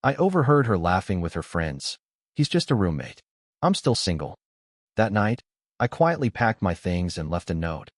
I overheard her laughing with her friends. He's just a roommate. I'm still single. That night, I quietly packed my things and left a note.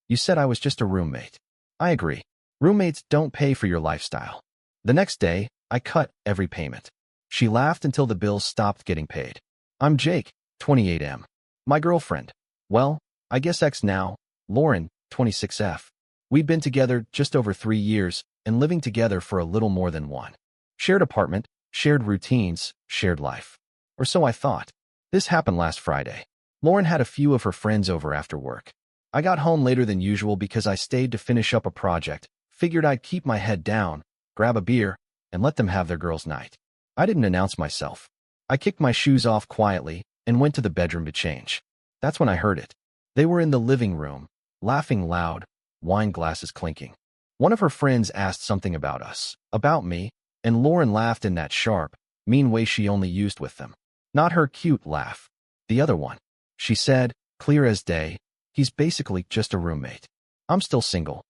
You said I was just a roommate. I agree. Roommates don't pay for your lifestyle. The next day, I cut every payment. She laughed until the bills stopped getting paid. I'm Jake, 28M. My girlfriend. Well, I guess ex now, Lauren, 26F. We'd been together just over 3 years and living together for a little more than one. Shared apartment, shared routines, shared life. Or so I thought. This happened last Friday. Lauren had a few of her friends over after work. I got home later than usual because I stayed to finish up a project, figured I'd keep my head down, grab a beer, and let them have their girls' night. I didn't announce myself. I kicked my shoes off quietly and went to the bedroom to change. That's when I heard it. They were in the living room, laughing loud, wine glasses clinking. One of her friends asked something about us, about me, and Lauren laughed in that sharp, mean way she only used with them. Not her cute laugh. The other one. She said, clear as day, he's basically just a roommate. I'm still single.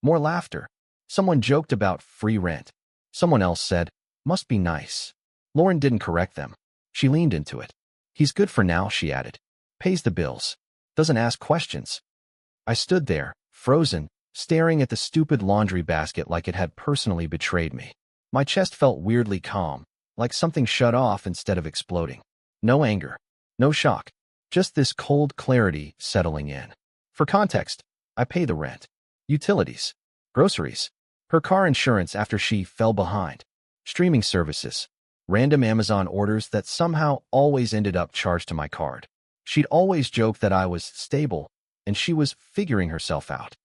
More laughter. Someone joked about free rent. Someone else said, must be nice. Lauren didn't correct them. She leaned into it. He's good for now, she added. Pays the bills. Doesn't ask questions. I stood there, frozen, staring at the stupid laundry basket like it had personally betrayed me. My chest felt weirdly calm, like something shut off instead of exploding. No anger. No shock. Just this cold clarity settling in. For context, I pay the rent, utilities, groceries, her car insurance after she fell behind, streaming services, random Amazon orders that somehow always ended up charged to my card. She'd always joked that I was stable, and she was figuring herself out.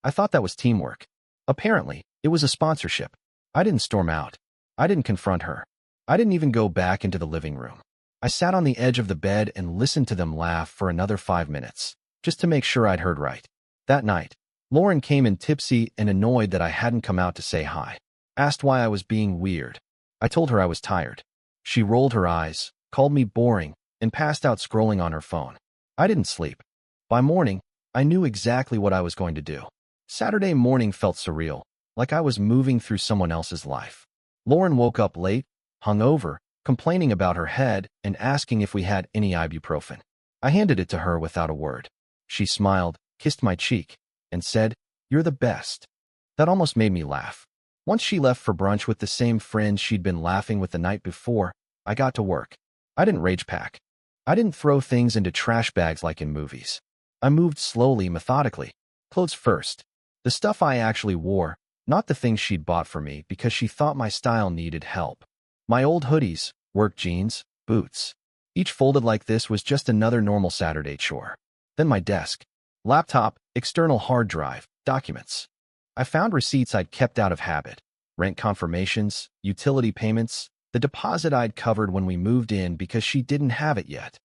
I thought that was teamwork. Apparently, it was a sponsorship. I didn't storm out. I didn't confront her. I didn't even go back into the living room. I sat on the edge of the bed and listened to them laugh for another 5 minutes, just to make sure I'd heard right. That night, Lauren came in tipsy and annoyed that I hadn't come out to say hi. Asked why I was being weird. I told her I was tired. She rolled her eyes, called me boring, and passed out scrolling on her phone. I didn't sleep. By morning, I knew exactly what I was going to do. Saturday morning felt surreal, like I was moving through someone else's life. Lauren woke up late, hungover, complaining about her head and asking if we had any ibuprofen. I handed it to her without a word. She smiled, kissed my cheek, and said, "You're the best." That almost made me laugh. Once she left for brunch with the same friends she'd been laughing with the night before, I got to work. I didn't rage pack. I didn't throw things into trash bags like in movies. I moved slowly, methodically. Clothes first. The stuff I actually wore, not the things she'd bought for me because she thought my style needed help. My old hoodies, work jeans, boots. Each folded like this was just another normal Saturday chore. Then my desk. Laptop, external hard drive, documents. I found receipts I'd kept out of habit. Rent confirmations, utility payments, the deposit I'd covered when we moved in because she didn't have it yet.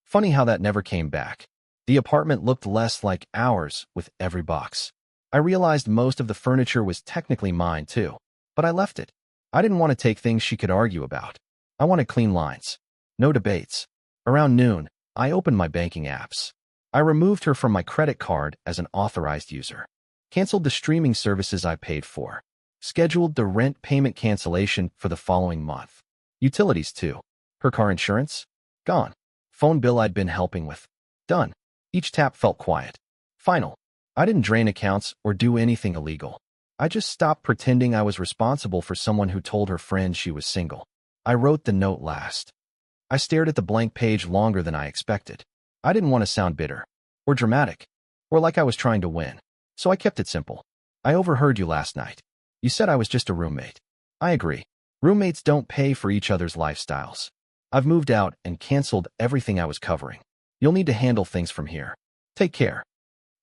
Funny how that never came back. The apartment looked less like ours with every box. I realized most of the furniture was technically mine too, but I left it. I didn't want to take things she could argue about. I wanted clean lines. No debates. Around noon, I opened my banking apps. I removed her from my credit card as an authorized user. Canceled the streaming services I paid for. Scheduled the rent payment cancellation for the following month. Utilities too. Her car insurance? Gone. Phone bill I'd been helping with? Done. Each tap felt quiet. Final. I didn't drain accounts or do anything illegal. I just stopped pretending I was responsible for someone who told her friend she was single. I wrote the note last. I stared at the blank page longer than I expected. I didn't want to sound bitter, or dramatic, or like I was trying to win. So I kept it simple. I overheard you last night. You said I was just a roommate. I agree. Roommates don't pay for each other's lifestyles. I've moved out and canceled everything I was covering. You'll need to handle things from here. Take care.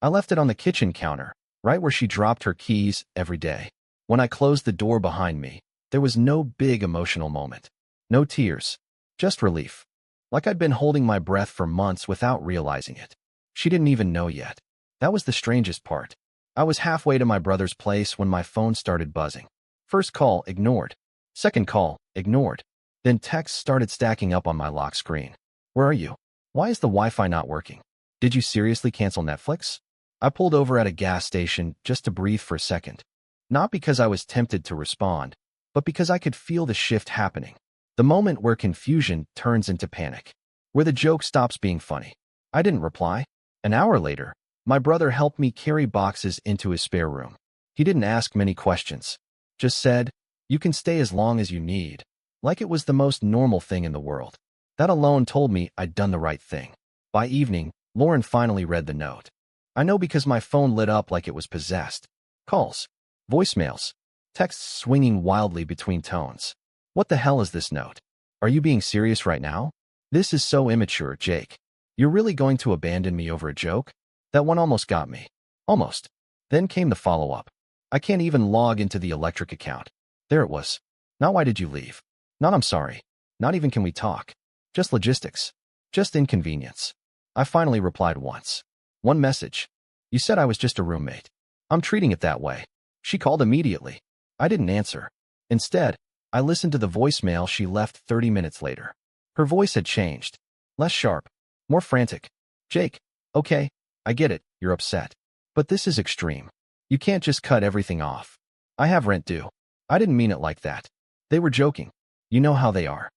I left it on the kitchen counter, right where she dropped her keys every day. When I closed the door behind me, there was no big emotional moment. No tears. Just relief. Like I'd been holding my breath for months without realizing it. She didn't even know yet. That was the strangest part. I was halfway to my brother's place when my phone started buzzing. First call, ignored. Second call, ignored. Then texts started stacking up on my lock screen. Where are you? Why is the Wi-Fi not working? Did you seriously cancel Netflix? I pulled over at a gas station just to breathe for a second. Not because I was tempted to respond, but because I could feel the shift happening. The moment where confusion turns into panic. Where the joke stops being funny. I didn't reply. An hour later, my brother helped me carry boxes into his spare room. He didn't ask many questions. Just said, "You can stay as long as you need." Like it was the most normal thing in the world. That alone told me I'd done the right thing. By evening, Lauren finally read the note. I know because my phone lit up like it was possessed. Calls. Voicemails. Texts swinging wildly between tones. What the hell is this note? Are you being serious right now? This is so immature, Jake. You're really going to abandon me over a joke? That one almost got me. Almost. Then came the follow-up. I can't even log into the electric account. There it was. Not why did you leave? Not I'm sorry. Not even can we talk. Just logistics. Just inconvenience. I finally replied once. One message. You said I was just a roommate. I'm treating it that way. She called immediately. I didn't answer. Instead, I listened to the voicemail she left 30 minutes later. Her voice had changed. Less sharp. More frantic. Jake, okay, I get it, you're upset. But this is extreme. You can't just cut everything off. I have rent due. I didn't mean it like that. They were joking. You know how they are.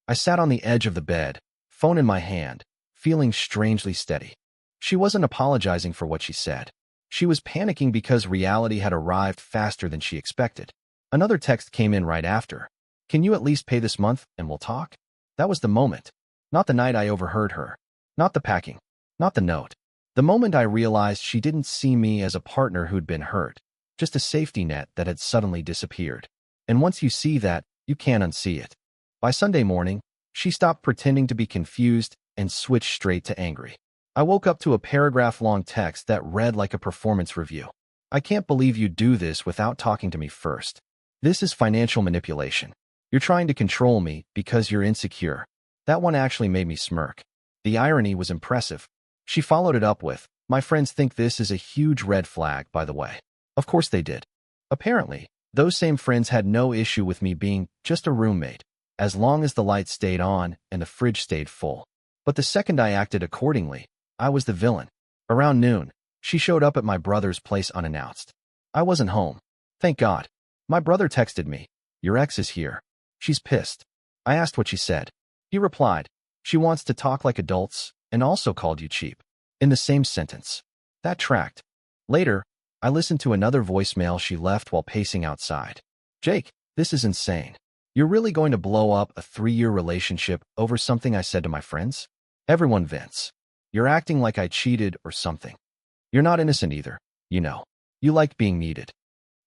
I sat on the edge of the bed, phone in my hand, feeling strangely steady. She wasn't apologizing for what she said. She was panicking because reality had arrived faster than she expected. Another text came in right after. Can you at least pay this month and we'll talk? That was the moment. Not the night I overheard her. Not the packing. Not the note. The moment I realized she didn't see me as a partner who'd been hurt. Just a safety net that had suddenly disappeared. And once you see that, you can't unsee it. By Sunday morning, she stopped pretending to be confused and switched straight to angry. I woke up to a paragraph-long text that read like a performance review. I can't believe you do this without talking to me first. This is financial manipulation. You're trying to control me because you're insecure. That one actually made me smirk. The irony was impressive. She followed it up with, my friends think this is a huge red flag, by the way. Of course they did. Apparently, those same friends had no issue with me being just a roommate, as long as the lights stayed on and the fridge stayed full. But the second I acted accordingly, I was the villain. Around noon, she showed up at my brother's place unannounced. I wasn't home. Thank God. My brother texted me, your ex is here. She's pissed. I asked what she said. He replied, she wants to talk like adults and also called you cheap. In the same sentence. That tracked. Later, I listened to another voicemail she left while pacing outside. Jake, this is insane. You're really going to blow up a 3-year relationship over something I said to my friends? Everyone vents. You're acting like I cheated or something. You're not innocent either, you know. You like being needed.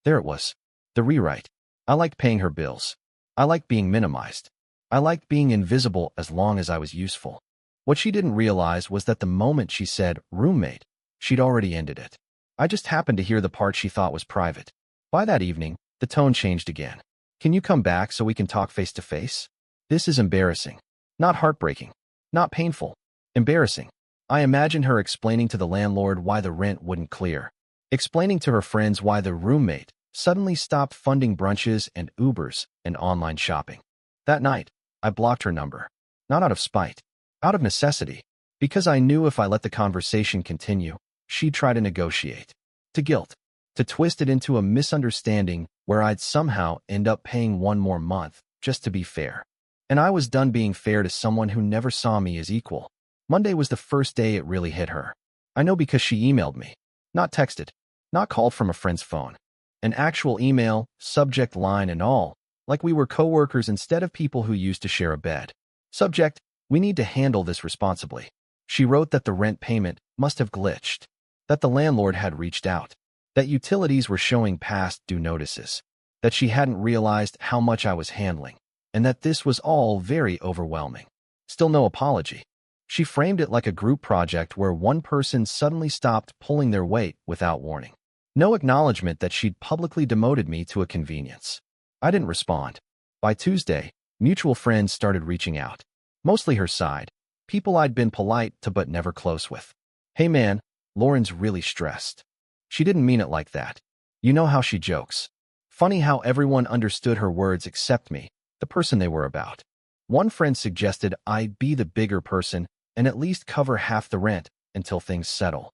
There it was. The rewrite. I liked paying her bills. I liked being minimized. I liked being invisible as long as I was useful. What she didn't realize was that the moment she said roommate, she'd already ended it. I just happened to hear the part she thought was private. By that evening, the tone changed again. Can you come back so we can talk face to face? This is embarrassing. Not heartbreaking. Not painful. Embarrassing. I imagined her explaining to the landlord why the rent wouldn't clear. Explaining to her friends why the roommate suddenly stopped funding brunches and Ubers and online shopping. That night, I blocked her number. Not out of spite. Out of necessity. Because I knew if I let the conversation continue, she'd try to negotiate. To guilt. To twist it into a misunderstanding where I'd somehow end up paying one more month, just to be fair. And I was done being fair to someone who never saw me as equal. Monday was the first day it really hit her. I know because she emailed me. Not texted. Not called from a friend's phone. An actual email, subject line and all, like we were coworkers instead of people who used to share a bed. Subject, we need to handle this responsibly. She wrote that the rent payment must have glitched. That the landlord had reached out. That utilities were showing past due notices. That she hadn't realized how much I was handling. And that this was all very overwhelming. Still no apology. She framed it like a group project where one person suddenly stopped pulling their weight without warning. No acknowledgement that she'd publicly demoted me to a convenience. I didn't respond. By Tuesday, mutual friends started reaching out. Mostly her side. People I'd been polite to but never close with. Hey man, Lauren's really stressed. She didn't mean it like that. You know how she jokes. Funny how everyone understood her words except me, the person they were about. One friend suggested I be the bigger person and at least cover half the rent until things settle.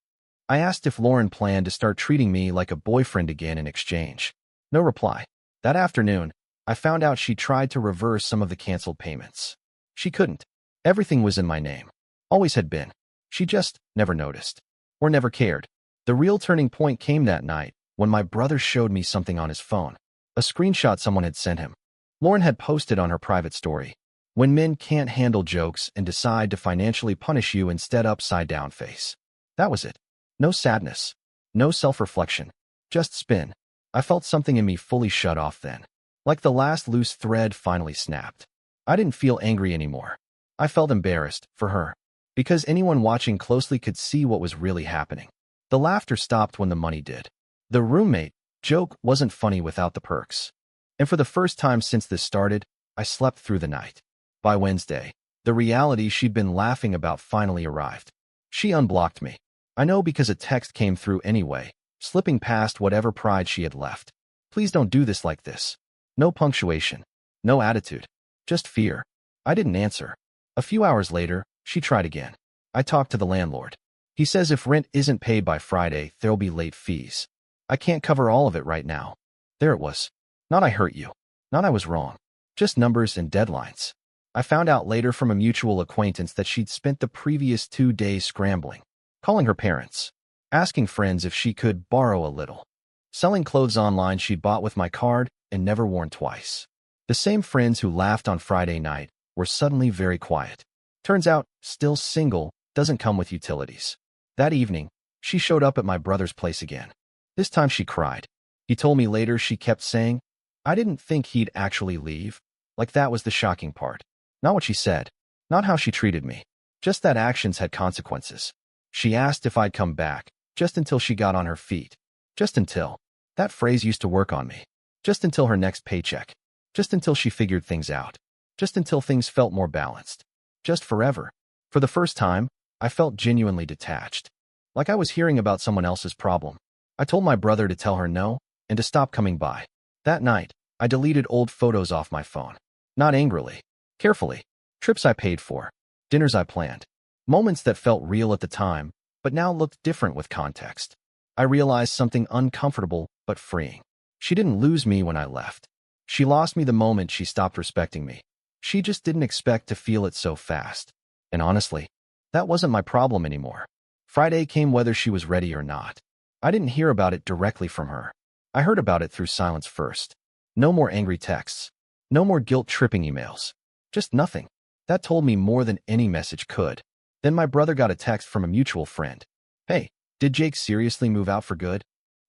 I asked if Lauren planned to start treating me like a boyfriend again in exchange. No reply. That afternoon, I found out she tried to reverse some of the canceled payments. She couldn't. Everything was in my name. Always had been. She just never noticed. Or never cared. The real turning point came that night when my brother showed me something on his phone. A screenshot someone had sent him. Lauren had posted on her private story. When men can't handle jokes and decide to financially punish you instead, upside down face. That was it. No sadness. No self-reflection. Just spin. I felt something in me fully shut off then. Like the last loose thread finally snapped. I didn't feel angry anymore. I felt embarrassed for her. Because anyone watching closely could see what was really happening. The laughter stopped when the money did. The roommate joke wasn't funny without the perks. And for the first time since this started, I slept through the night. By Wednesday, the reality she'd been laughing about finally arrived. She unblocked me. I know because a text came through anyway, slipping past whatever pride she had left. Please don't do this like this. No punctuation. No attitude. Just fear. I didn't answer. A few hours later, she tried again. I talked to the landlord. He says if rent isn't paid by Friday, there'll be late fees. I can't cover all of it right now. There it was. Not I hurt you. Not I was wrong. Just numbers and deadlines. I found out later from a mutual acquaintance that she'd spent the previous 2 days scrambling, calling her parents, asking friends if she could borrow a little, selling clothes online she'd bought with my card and never worn twice. The same friends who laughed on Friday night were suddenly very quiet. Turns out, still single doesn't come with utilities. That evening, she showed up at my brother's place again. This time she cried. He told me later she kept saying, I didn't think he'd actually leave. Like that was the shocking part. Not what she said. Not how she treated me. Just that actions had consequences. She asked if I'd come back, just until she got on her feet. Just until. That phrase used to work on me. Just until her next paycheck. Just until she figured things out. Just until things felt more balanced. Just forever. For the first time, I felt genuinely detached. Like I was hearing about someone else's problem. I told my brother to tell her no, and to stop coming by. That night, I deleted old photos off my phone. Not angrily. Carefully. Trips I paid for. Dinners I planned. Moments that felt real at the time, but now looked different with context. I realized something uncomfortable but freeing. She didn't lose me when I left. She lost me the moment she stopped respecting me. She just didn't expect to feel it so fast. And honestly, that wasn't my problem anymore. Friday came whether she was ready or not. I didn't hear about it directly from her. I heard about it through silence first. No more angry texts. No more guilt-tripping emails. Just nothing. That told me more than any message could. Then my brother got a text from a mutual friend. Hey, did Jake seriously move out for good?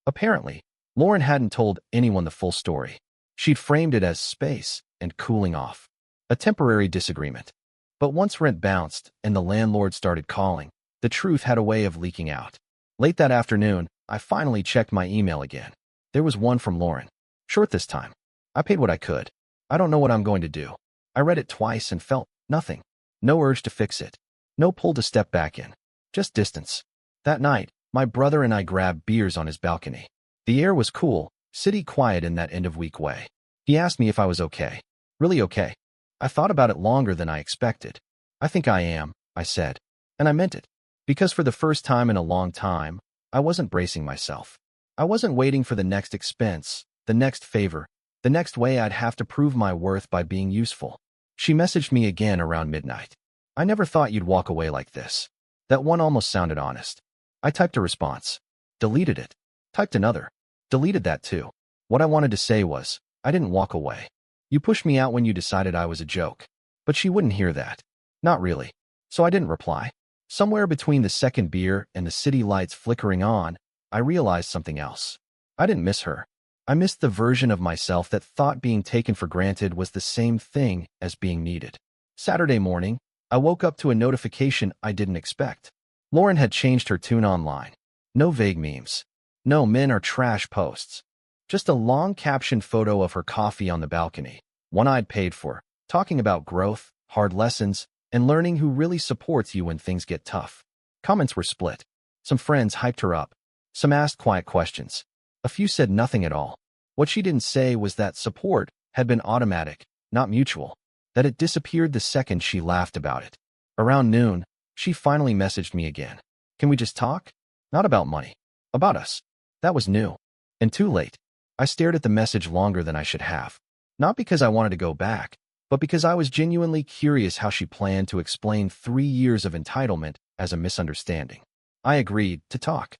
Apparently, Lauren hadn't told anyone the full story. She'd framed it as space and cooling off. A temporary disagreement. But once rent bounced and the landlord started calling, the truth had a way of leaking out. Late that afternoon, I finally checked my email again. There was one from Lauren. Short this time. I paid what I could. I don't know what I'm going to do. I read it twice and felt nothing. No urge to fix it. No pull to step back in. Just distance. That night, my brother and I grabbed beers on his balcony. The air was cool, city quiet in that end-of-week way. He asked me if I was okay. Really okay. I thought about it longer than I expected. I think I am, I said. And I meant it. Because for the first time in a long time, I wasn't bracing myself. I wasn't waiting for the next expense, the next favor, the next way I'd have to prove my worth by being useful. She messaged me again around midnight. I never thought you'd walk away like this. That one almost sounded honest. I typed a response. Deleted it. Typed another. Deleted that too. What I wanted to say was, I didn't walk away. You pushed me out when you decided I was a joke. But she wouldn't hear that. Not really. So I didn't reply. Somewhere between the second beer and the city lights flickering on, I realized something else. I didn't miss her. I missed the version of myself that thought being taken for granted was the same thing as being needed. Saturday morning, I woke up to a notification I didn't expect. Lauren had changed her tune online. No vague memes. No men or trash posts. Just a long captioned photo of her coffee on the balcony, one I'd paid for, talking about growth, hard lessons, and learning who really supports you when things get tough. Comments were split. Some friends hyped her up. Some asked quiet questions. A few said nothing at all. What she didn't say was that support had been automatic, not mutual, that it disappeared the second she laughed about it. Around noon, she finally messaged me again. Can we just talk? Not about money. About us. That was new. And too late. I stared at the message longer than I should have. Not because I wanted to go back, but because I was genuinely curious how she planned to explain 3 years of entitlement as a misunderstanding. I agreed to talk.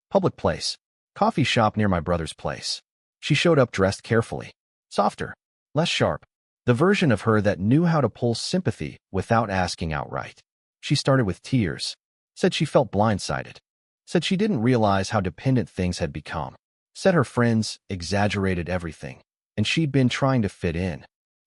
Public place. Coffee shop near my brother's place. She showed up dressed carefully. Softer. Less sharp. The version of her that knew how to pull sympathy without asking outright. She started with tears. Said she felt blindsided. Said she didn't realize how dependent things had become. Said her friends exaggerated everything, and she'd been trying to fit in.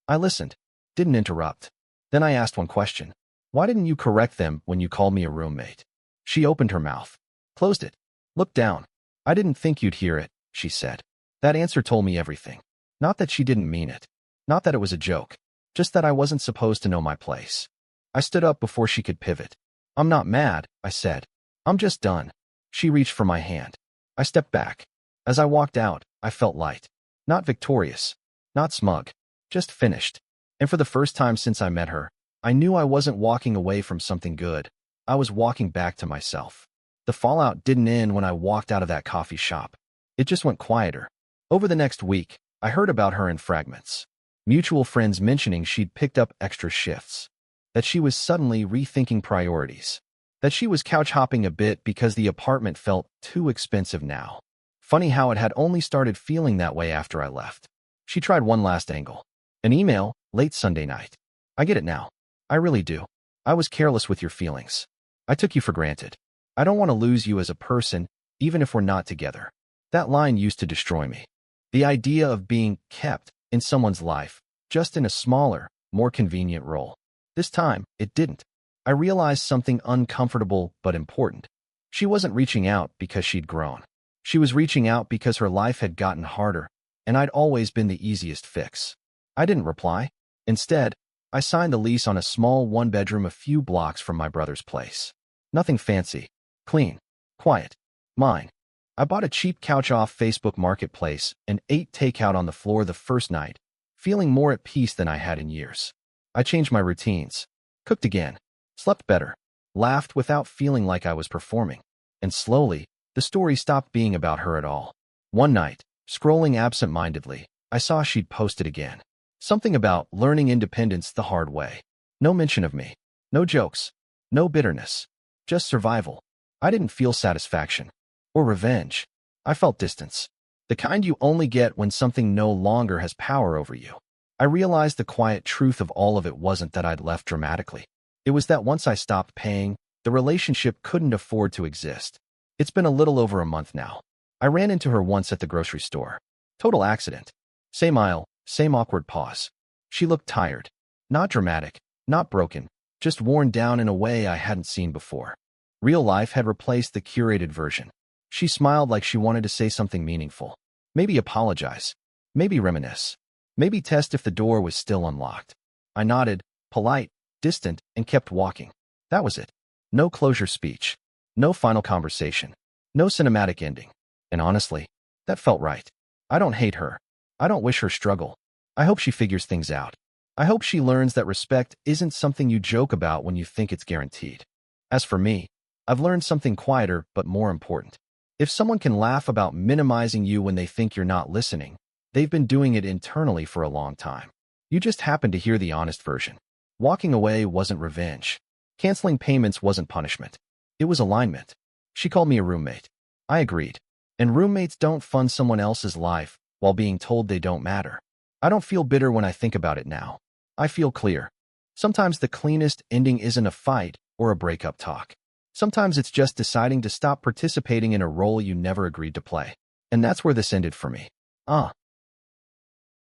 I listened. Didn't interrupt. Then I asked one question. Why didn't you correct them when you called me a roommate? She opened her mouth. Closed it. Looked down. I didn't think you'd hear it, she said. That answer told me everything. Not that she didn't mean it. Not that it was a joke. Just that I wasn't supposed to know my place. I stood up before she could pivot. I'm not mad, I said. I'm just done. She reached for my hand. I stepped back. As I walked out, I felt light. Not victorious. Not smug. Just finished. And for the first time since I met her, I knew I wasn't walking away from something good. I was walking back to myself. The fallout didn't end when I walked out of that coffee shop. It just went quieter. Over the next week, I heard about her in fragments. Mutual friends mentioning she'd picked up extra shifts. That she was suddenly rethinking priorities. That she was couch hopping a bit because the apartment felt too expensive now. Funny how it had only started feeling that way after I left. She tried one last angle. An email, late Sunday night. I get it now. I really do. I was careless with your feelings. I took you for granted. I don't want to lose you as a person, even if we're not together. That line used to destroy me. The idea of being kept in someone's life, just in a smaller, more convenient role. This time, it didn't. I realized something uncomfortable but important. She wasn't reaching out because she'd grown. She was reaching out because her life had gotten harder, and I'd always been the easiest fix. I didn't reply. Instead, I signed the lease on a small one-bedroom a few blocks from my brother's place. Nothing fancy. Clean. Quiet. Mine. I bought a cheap couch off Facebook Marketplace and ate takeout on the floor the first night, feeling more at peace than I had in years. I changed my routines. Cooked again. Slept better. Laughed without feeling like I was performing. And slowly, the story stopped being about her at all. One night, scrolling absent-mindedly, I saw she'd posted again. Something about learning independence the hard way. No mention of me. No jokes. No bitterness. Just survival. I didn't feel satisfaction. Or revenge. I felt distance. The kind you only get when something no longer has power over you. I realized the quiet truth of all of it wasn't that I'd left dramatically. It was that once I stopped paying, the relationship couldn't afford to exist. It's been a little over a month now. I ran into her once at the grocery store. Total accident. Same aisle, same awkward pause. She looked tired. Not dramatic, not broken, just worn down in a way I hadn't seen before. Real life had replaced the curated version. She smiled like she wanted to say something meaningful. Maybe apologize. Maybe reminisce. Maybe test if the door was still unlocked. I nodded, polite, distant, and kept walking. That was it. No closure speech. No final conversation. No cinematic ending. And honestly, that felt right. I don't hate her. I don't wish her struggle. I hope she figures things out. I hope she learns that respect isn't something you joke about when you think it's guaranteed. As for me, I've learned something quieter but more important. If someone can laugh about minimizing you when they think you're not listening, they've been doing it internally for a long time. You just happened to hear the honest version. Walking away wasn't revenge. Canceling payments wasn't punishment. It was alignment. She called me a roommate. I agreed. And roommates don't fund someone else's life while being told they don't matter. I don't feel bitter when I think about it now. I feel clear. Sometimes the cleanest ending isn't a fight or a breakup talk. Sometimes it's just deciding to stop participating in a role you never agreed to play. And that's where this ended for me.